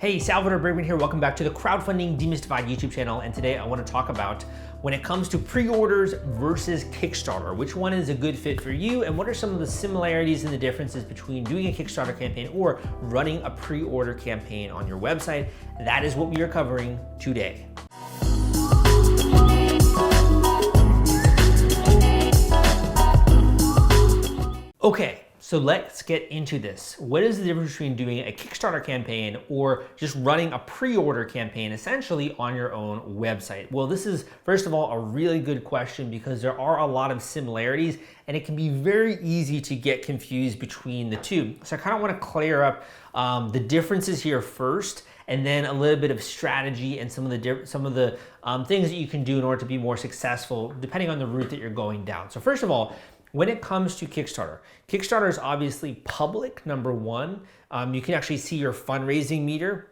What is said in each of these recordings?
Hey, Salvador Briggman here. Welcome back to the Crowdfunding Demystified YouTube channel. And today I want to talk about when it comes to pre-orders versus Kickstarter, which one is a good fit for you and what are some of the similarities and the differences between doing a Kickstarter campaign or running a pre-order campaign on your website. That is what we are covering today. Okay. So let's get into this. What is the difference between doing a Kickstarter campaign or just running a pre-order campaign essentially on your own website? Well, this is, first of all, a really good question because there are a lot of similarities and it can be very easy to get confused between the two. So I kind of want to clear up the differences here first, and then a little bit of strategy and some of the things that you can do in order to be more successful depending on the route that you're going down. So first of all, when it comes to Kickstarter, Kickstarter is obviously public, number one. You can actually see your fundraising meter.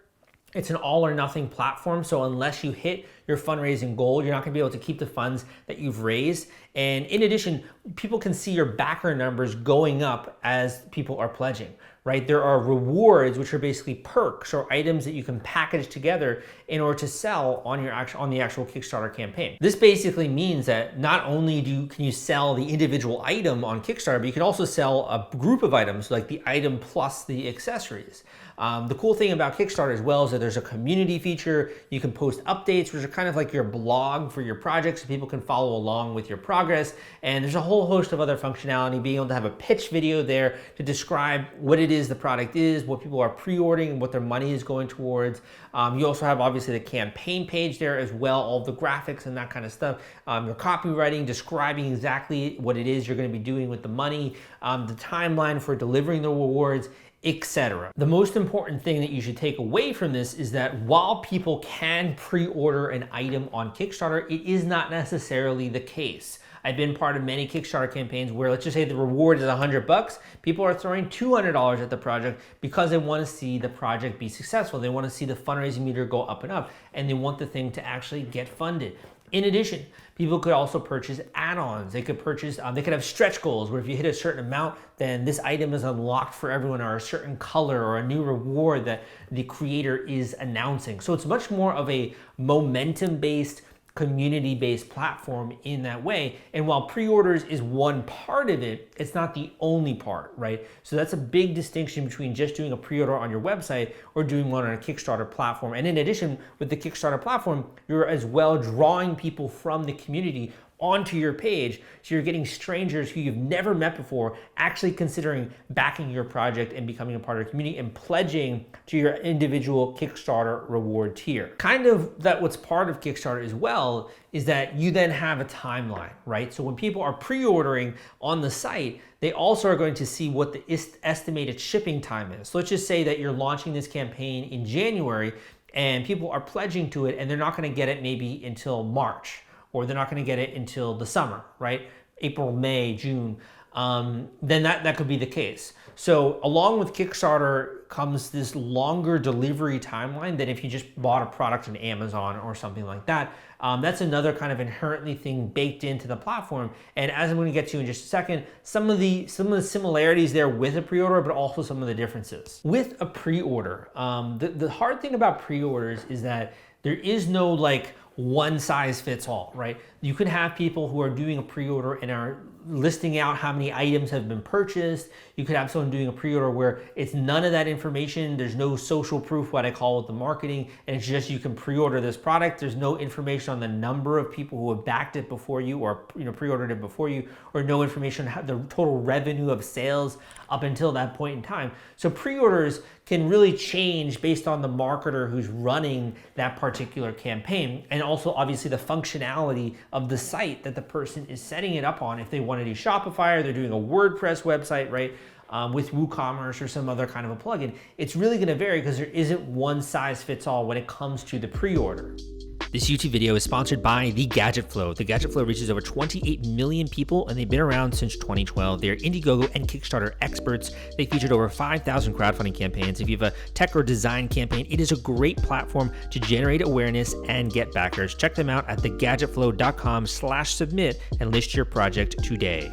It's an all or nothing platform, so unless you hit your fundraising goal, you're not gonna be able to keep the funds that you've raised. And in addition, people can see your backer numbers going up as people are pledging, right? There are rewards, which are basically perks or items that you can package together in order to sell on the actual Kickstarter campaign. This basically means that not only can you sell the individual item on Kickstarter, but you can also sell a group of items, like the item plus the accessories. The cool thing about Kickstarter as well is that there's a community feature. You can post updates, which are kind of like your blog for your project, so people can follow along with your progress. And there's a whole host of other functionality, being able to have a pitch video there to describe what it is the product is, what people are pre-ordering, and what their money is going towards. You also have obviously the campaign page there as well, all the graphics and that kind of stuff. Your copywriting, describing exactly what it is you're going to be doing with the money, the timeline for delivering the rewards, etc. The most important thing that you should take away from this is that while people can pre-order an item on Kickstarter, it is not necessarily the case. I've been part of many Kickstarter campaigns where, let's just say the reward is $100, people are throwing $200 at the project because they want to see the project be successful. They want to see the fundraising meter go up and up, and they want the thing to actually get funded. In addition, people could also purchase add-ons. They could purchase, they could have stretch goals where if you hit a certain amount, then this item is unlocked for everyone, or a certain color or a new reward that the creator is announcing. So it's much more of a momentum-based, community-based platform in that way. And while pre-orders is one part of it, it's not the only part, right? So that's a big distinction between just doing a pre-order on your website or doing one on a Kickstarter platform. And in addition, with the Kickstarter platform, you're as well drawing people from the community onto your page. So you're getting strangers who you've never met before actually considering backing your project and becoming a part of the community and pledging to your individual Kickstarter reward tier. Kind of that what's part of Kickstarter as well is that you then have a timeline, right? So when people are pre-ordering on the site, they also are going to see what the estimated shipping time is. So let's just say that you're launching this campaign in January and people are pledging to it and they're not gonna get it maybe until March, or they're not gonna get it until the summer, right? April, May, June, then that could be the case. So along with Kickstarter comes this longer delivery timeline than if you just bought a product on Amazon or something like that. That's another kind of inherently thing baked into the platform. And as I'm gonna get to in just a second, some of the similarities there with a pre-order, but also some of the differences. With a pre-order, the hard thing about pre-orders is that there is no like one size fits all, right? You could have people who are doing a pre-order and are listing out how many items have been purchased. You could have someone doing a pre-order where it's none of that information. There's no social proof, what I call with the marketing, and it's just you can pre-order this product. There's no information on the number of people who have backed it before you or pre-ordered it before you, or no information on the total revenue of sales up until that point in time. So pre-orders can really change based on the marketer who's running that particular campaign, and also obviously the functionality of the site that the person is setting it up on. If they want to do Shopify or they're doing a WordPress website, right, with WooCommerce or some other kind of a plugin, it's really going to vary because there isn't one size fits all when it comes to the pre-order. This YouTube video is sponsored by The Gadget Flow. The Gadget Flow reaches over 28 million people and they've been around since 2012. They're Indiegogo and Kickstarter experts. They featured over 5,000 crowdfunding campaigns. If you have a tech or design campaign, it is a great platform to generate awareness and get backers. Check them out at thegadgetflow.com/submit and list your project today.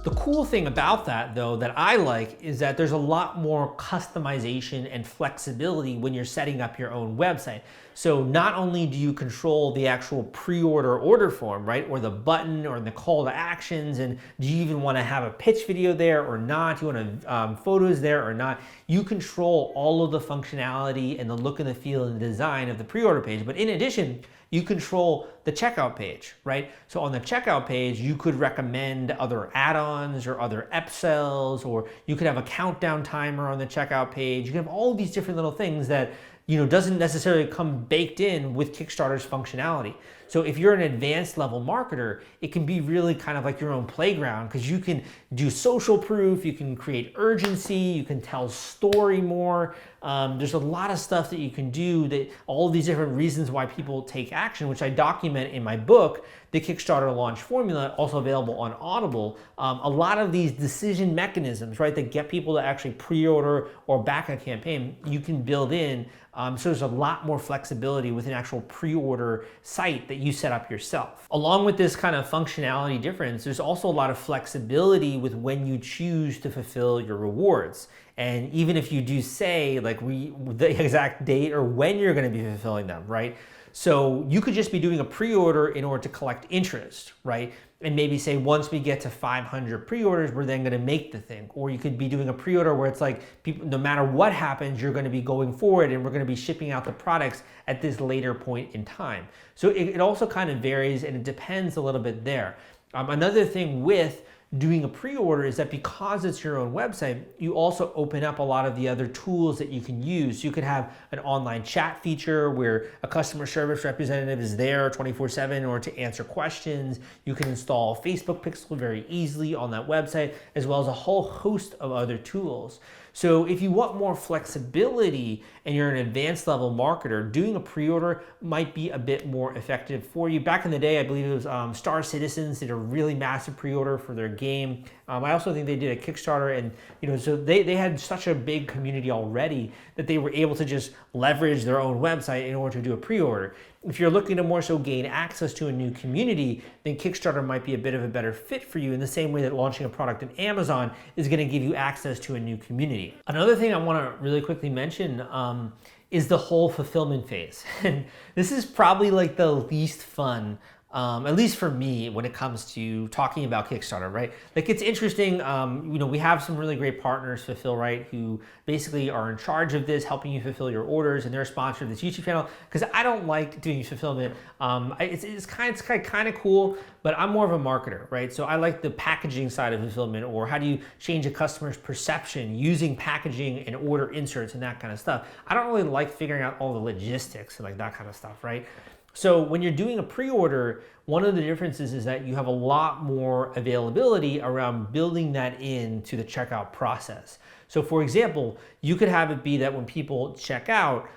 The cool thing about that, though, that I like is that there's a lot more customization and flexibility when you're setting up your own website. So not only do you control the actual pre-order order form, right, or the button or the call to actions, and do you even want to have a pitch video there or not? Do you want photos there or not? You control all of the functionality and the look and the feel and the design of the pre-order page. But in addition, you control the checkout page, right? So on the checkout page, you could recommend other add-ons or other upsells, or you could have a countdown timer on the checkout page. You can have all these different little things that doesn't necessarily come baked in with Kickstarter's functionality. So if you're an advanced level marketer, it can be really kind of like your own playground, because you can do social proof, you can create urgency, you can tell story more. There's a lot of stuff that you can do, that all these different reasons why people take action, which I document in my book, The Kickstarter Launch Formula, also available on Audible. A lot of these decision mechanisms, right, that get people to actually pre-order or back a campaign, you can build in. So there's a lot more flexibility with an actual pre-order site that you set up yourself. Along with this kind of functionality difference, there's also a lot of flexibility with when you choose to fulfill your rewards. And even if you do say like the exact date or when you're going to be fulfilling them, right? So you could just be doing a pre-order in order to collect interest, right? And maybe say once we get to 500 pre-orders, we're then going to make the thing. Or you could be doing a pre-order where it's like, people, no matter what happens, you're going to be going forward and we're going to be shipping out the products at this later point in time. So it also kind of varies, and it depends a little bit there. Another thing with doing a pre-order is that because it's your own website, you also open up a lot of the other tools that you can use. You could have an online chat feature where a customer service representative is there 24/7 or to answer questions. You can install Facebook Pixel very easily on that website, as well as a whole host of other tools. So if you want more flexibility and you're an advanced level marketer, doing a pre-order might be a bit more effective for you. Back in the day, I believe it was Star Citizens did a really massive pre-order for their game. I also think they did a Kickstarter, and so they had such a big community already that they were able to just leverage their own website in order to do a pre-order. If you're looking to more so gain access to a new community, then Kickstarter might be a bit of a better fit for you, in the same way that launching a product on Amazon is going to give you access to a new community. Another thing I want to really quickly mention is the whole fulfillment phase. And this is probably like the least fun, at least for me, when it comes to talking about Kickstarter, right? Like, it's interesting, we have some really great partners, Fulfill Right, who basically are in charge of this, helping you fulfill your orders, and they're a sponsor of this YouTube channel, because I don't like doing fulfillment. It's kind of cool, but I'm more of a marketer, right? So I like the packaging side of fulfillment, or how do you change a customer's perception using packaging and order inserts and that kind of stuff. I don't really like figuring out all the logistics and like that kind of stuff, right? So when you're doing a pre-order, one of the differences is that you have a lot more availability around building that into the checkout process. So for example, you could have it be that when people check out,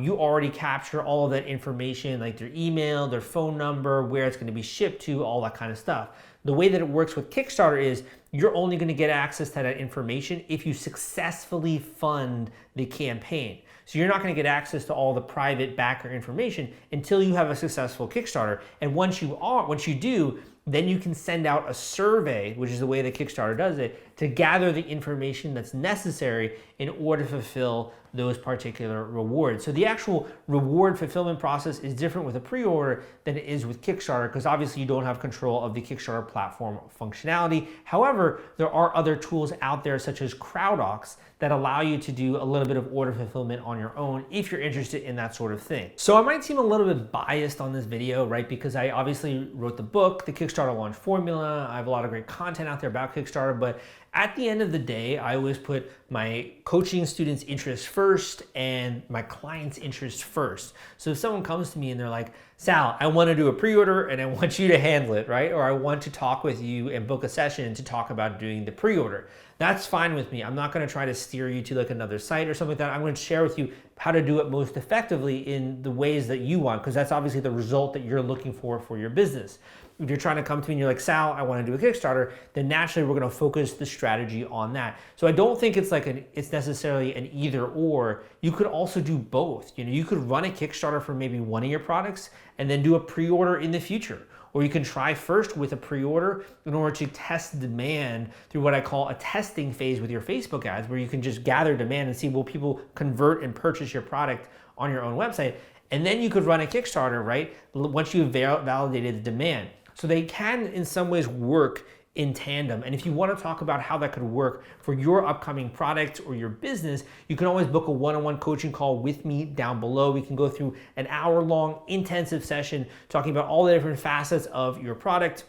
you already capture all of that information, like their email, their phone number, where it's going to be shipped to, all that kind of stuff. The way that it works with Kickstarter is you're only going to get access to that information if you successfully fund the campaign. So you're not going to get access to all the private backer information until you have a successful Kickstarter. And once you do, then you can send out a survey, which is the way that Kickstarter does it, to gather the information that's necessary in order to fulfill those particular rewards. So the actual reward fulfillment process is different with a pre-order than it is with Kickstarter, because obviously you don't have control of the Kickstarter platform functionality. However, there are other tools out there, such as CrowdOx, that allow you to do a little bit of order fulfillment on your own if you're interested in that sort of thing. So I might seem a little bit biased on this video, right? Because I obviously wrote the book, The Kickstarter Launch Formula. I have a lot of great content out there about Kickstarter, but at the end of the day, I always put my coaching students' interests first and my clients' interests first. So if someone comes to me and they're like, Sal, I want to do a pre-order and I want you to handle it, right? Or I want to talk with you and book a session to talk about doing the pre-order. That's fine with me. I'm not going to try to steer you to like another site or something like that. I'm going to share with you how to do it most effectively in the ways that you want, because that's obviously the result that you're looking for your business. If you're trying to come to me and you're like, Sal, I want to do a Kickstarter, then naturally we're going to focus the strategy on that. So I don't think it's like it's necessarily an either or. You could also do both. You could run a Kickstarter for maybe one of your products and then do a pre-order in the future. or you can try first with a pre-order in order to test demand through what I call a testing phase with your Facebook ads, where you can just gather demand and see, will people convert and purchase your product on your own website? And then you could run a Kickstarter, right? Once you've validated the demand. So they can, in some ways, work in tandem. And if you want to talk about how that could work for your upcoming product or your business, you can always book a one-on-one coaching call with me down below. We can go through an hour-long intensive session talking about all the different facets of your product.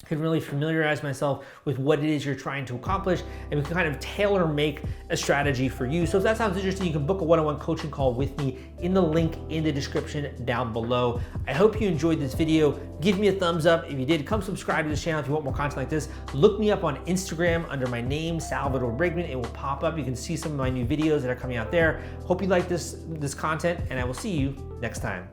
I can really familiarize myself with what it is you're trying to accomplish, and we can kind of tailor make a strategy for you. So if that sounds interesting, you can book a one-on-one coaching call with me in the link in the description down below. I hope you enjoyed this video. Give me a thumbs up. If you did, come subscribe to this channel if you want more content like this. Look me up on Instagram under my name, Salvador Briggman. It will pop up. You can see some of my new videos that are coming out there. Hope you like this content, and I will see you next time.